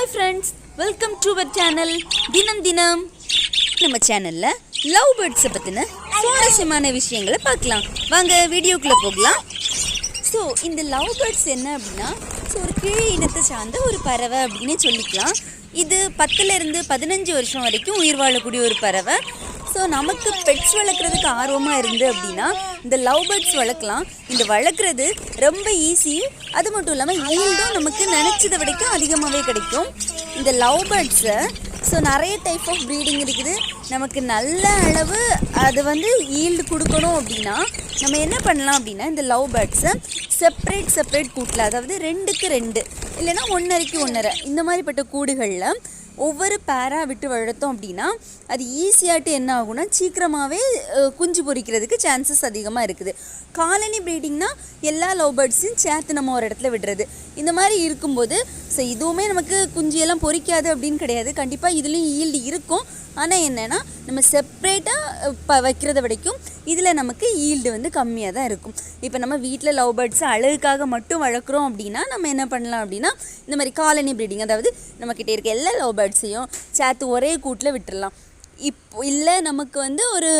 Hi friends, welcome to our channel. தினம் நம்ம சேனல்ல லவ் பேர்ட்ஸ் பத்தின சுவாரஸ்யமான விஷயங்களை பார்க்கலாம். வாங்க வீடியோக்குள்ள போகலாம். ஸோ இந்த லவ் பேர்ட்ஸ் என்ன அப்படின்னா ஒரு கிளி இனத்தை சார்ந்த ஒரு பறவை அப்படின்னு சொல்லிக்கலாம். இது 10 to 15 வருஷம் வரைக்கும் உயிர் வாழக்கூடிய ஒரு பறவை. ஸோ நமக்கு பெட்ஸ் வளர்க்குறதுக்கு ஆர்வமாக இருந்து அப்படின்னா இந்த லவ் பேர்ட்ஸ் வளர்க்கலாம். இந்த வளர்க்குறது ரொம்ப ஈஸி, அது மட்டும் இல்லாமல் ஈல்டும் நமக்கு நினச்சதை விடைக்கும் அதிகமாகவே கிடைக்கும். இந்த லவ் பேர்ட்ஸை நிறைய டைப் ஆஃப் ப்ரீடிங் இருக்குது. நமக்கு நல்ல அளவு அது ஈல்டு கொடுக்கணும் அப்படின்னா நம்ம என்ன பண்ணலாம் அப்படின்னா இந்த லவ் பேர்ட்ஸை செப்பரேட் கூட்டில், அதாவது 2க்கு 2 இல்லைன்னா 1.5க்கு 1.5 இந்த மாதிரிப்பட்ட கூடுகளில் ஒவ்வொரு பேராக விட்டு வளர்த்தோம் அப்படின்னா அது ஈஸியாகிட்டு என்ன ஆகும்னா சீக்கிரமாகவே குஞ்சு பொரிக்கிறதுக்கு சான்சஸ் அதிகமாக இருக்குது. காலனி ப்ரீடிங்னா எல்லா லவ் பேர்ட்ஸையும் சேர்த்து நம்ம ஒரு இடத்துல விடுறது. இந்த மாதிரி இருக்கும்போது இதுவுமே நமக்கு குஞ்சியெல்லாம் பொரிக்காது அப்படின்னு கிடையாது. கண்டிப்பாக இதுலேயும் ஈல்டு இருக்கும். ஆனால் என்னென்னா நம்ம செப்ரேட்டாக வைக்கிறத வரைக்கும் இதில் நமக்கு ஈல்டு கம்மியாக தான் இருக்கும். இப்போ நம்ம வீட்டில் லவ் பேர்ட்ஸை அழகுக்காக மட்டும் வளர்க்குறோம் அப்படின்னா நம்ம என்ன பண்ணலாம் அப்படின்னா இந்த மாதிரி காலனி ப்ரீடிங், அதாவது நம்மக்கிட்ட இருக்க எல்லா லவ் பேர்ட்ஸையும் சேர்த்து ஒரே கூட்டில் விட்டுடலாம். இப்போ இல்லை நமக்கு ஒரு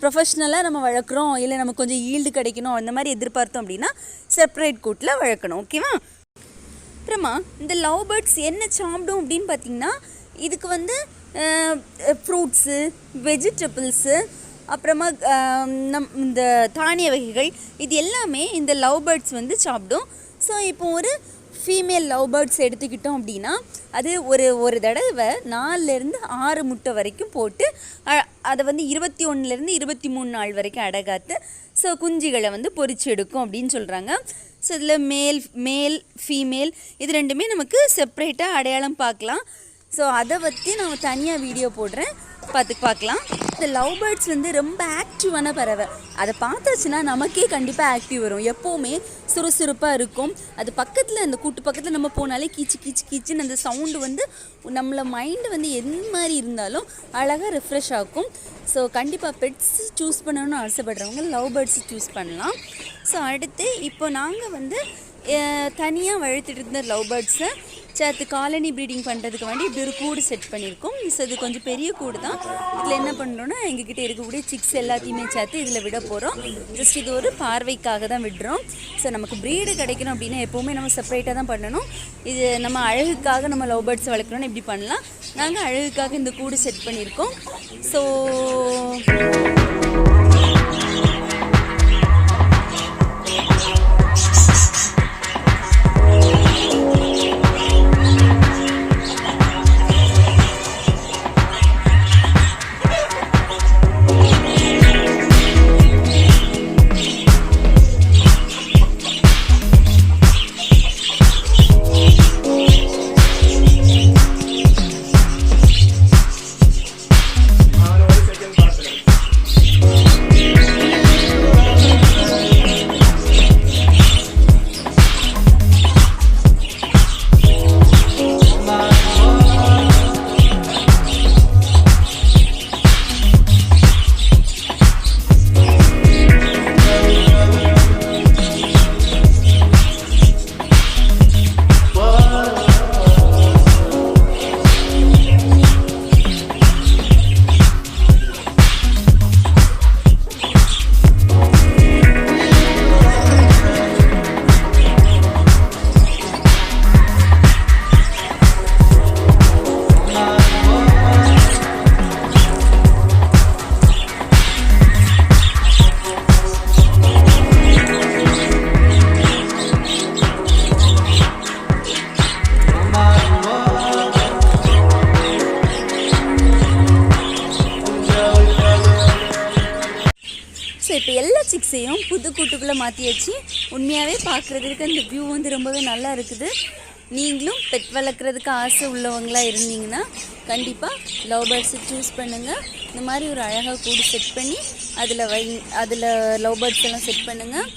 ப்ரொஃபஷ்னலாக நம்ம வளர்க்குறோம், இல்லை நமக்கு கொஞ்சம் ஈல்டு கிடைக்கணும் அந்த மாதிரி எதிர்பார்த்தோம் அப்படின்னா செப்பரேட் கூட்டில் வளர்க்கணும். ஓகேவா? அப்புறமா இந்த லவ் பேர்ட்ஸ் என்ன சாப்பிடும் அப்படின்னு பார்த்திங்கன்னா இதுக்கு ஃப்ரூட்ஸு, வெஜிடபிள்ஸு, அப்புறமா இந்த தானிய வகைகள் இது எல்லாமே இந்த லவ் பேர்ட்ஸ் சாப்பிடும். ஸோ இப்போ ஒரு ஃபீமேல் லவ் பேர்ட்ஸ் எடுத்துக்கிட்டோம் அப்படின்னா அது ஒரு தடவை 4 to 6 முட்டை வரைக்கும் போட்டு அதை 21 to 23 நாள் வரைக்கும் அடகாத்து குஞ்சுகளை பொரிச்சு எடுக்கும் அப்படின்னு சொல்கிறாங்க. ஸோ இதில் மேல் ஃபீமேல் இது ரெண்டுமே நமக்கு செப்ரேட்டாக அடையாளம் பார்க்கலாம். ஸோ அதை பற்றி நான் தனியாக வீடியோ போடுறேன், பார்க்கலாம். இந்த லவ் பேர்ட்ஸ் ரொம்ப ஆக்டிவான பறவை. அதை பார்த்தாச்சுன்னா நமக்கே கண்டிப்பாக ஆக்டிவ் வரும். எப்போவுமே சுறுசுறுப்பாக இருக்கும். அது பக்கத்தில் அந்த கூட்டு பக்கத்தில் நம்ம போனாலே கீச்சுன்னு அந்த சவுண்டு நம்மளை மைண்டு எந்த மாதிரி இருந்தாலும் அழகாக ரெஃப்ரெஷ் ஆகும். ஸோ கண்டிப்பாக பெட்ஸ் சூஸ் பண்ணணும்னு ஆசைப்படுறவங்க லவ் பேர்ட்ஸ் சூஸ் பண்ணலாம். ஸோ அடுத்து இப்போ நாங்கள் தனியாக வளர்த்துட்டு இருந்த லவ் பேர்ட்ஸை சேர்த்து காலனி ப்ரீடிங் பண்ணுறதுக்கு வேண்டி இப்படி ஒரு கூடு செட் பண்ணியிருக்கோம். ஸோ இது கொஞ்சம் பெரிய கூடு தான். இதில் என்ன பண்ணுறோன்னா எங்ககிட்ட இருக்கக்கூடிய சிக்ஸ் எல்லாத்தையுமே சேர்த்து இதில் விட போகிறோம். ஜஸ்ட் இது ஒரு பார்வைக்காக தான் விடுறோம். ஸோ நமக்கு ப்ரீடு கிடைக்கணும் அப்படின்னா எப்போவுமே நம்ம செப்பரேட்டாக தான் பண்ணணும். இது நம்ம அழகுக்காக நம்ம லவ் பேர்ட்ஸ் வளர்க்கணும்னு இப்படி பண்ணலாம். நாங்கள் அழகுக்காக இந்த கூடு செட் பண்ணியிருக்கோம். ஸோ இப்போ எல்லா சிக்ஸையும் புது கூட்டுக்குள்ளே மாற்றியாச்சு. உண்மையாகவே பார்க்குறதுக்கு அந்த வியூ ரொம்பவே நல்லா இருக்குது. நீங்களும் பெட் வளர்க்குறதுக்கு ஆசை உள்ளவங்களாக இருந்தீங்கன்னா கண்டிப்பாக லவ் பேர்ட்ஸை சூஸ் பண்ணுங்கள். இந்த மாதிரி ஒரு அழகாக கூடு செட் பண்ணி அதில் லவ் பேர்ட்ஸ் எல்லாம் செட் பண்ணுங்கள்.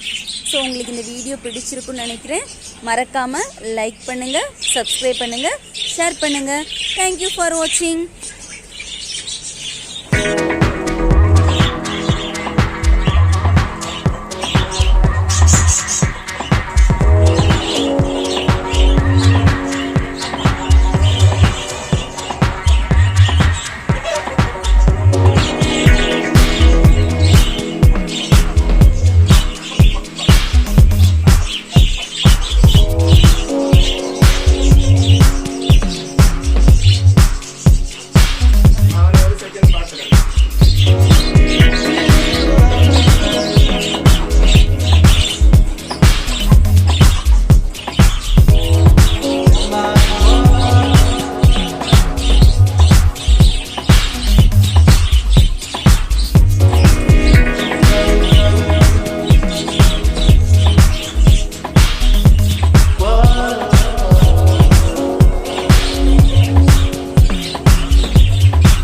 ஸோ உங்களுக்கு இந்த வீடியோ பிடிச்சிருக்குன்னு நினைக்கிறேன். மறக்காமல் லைக் பண்ணுங்கள், சப்ஸ்கிரைப் பண்ணுங்கள், ஷேர் பண்ணுங்கள். தேங்க்யூ ஃபார் வாட்சிங்.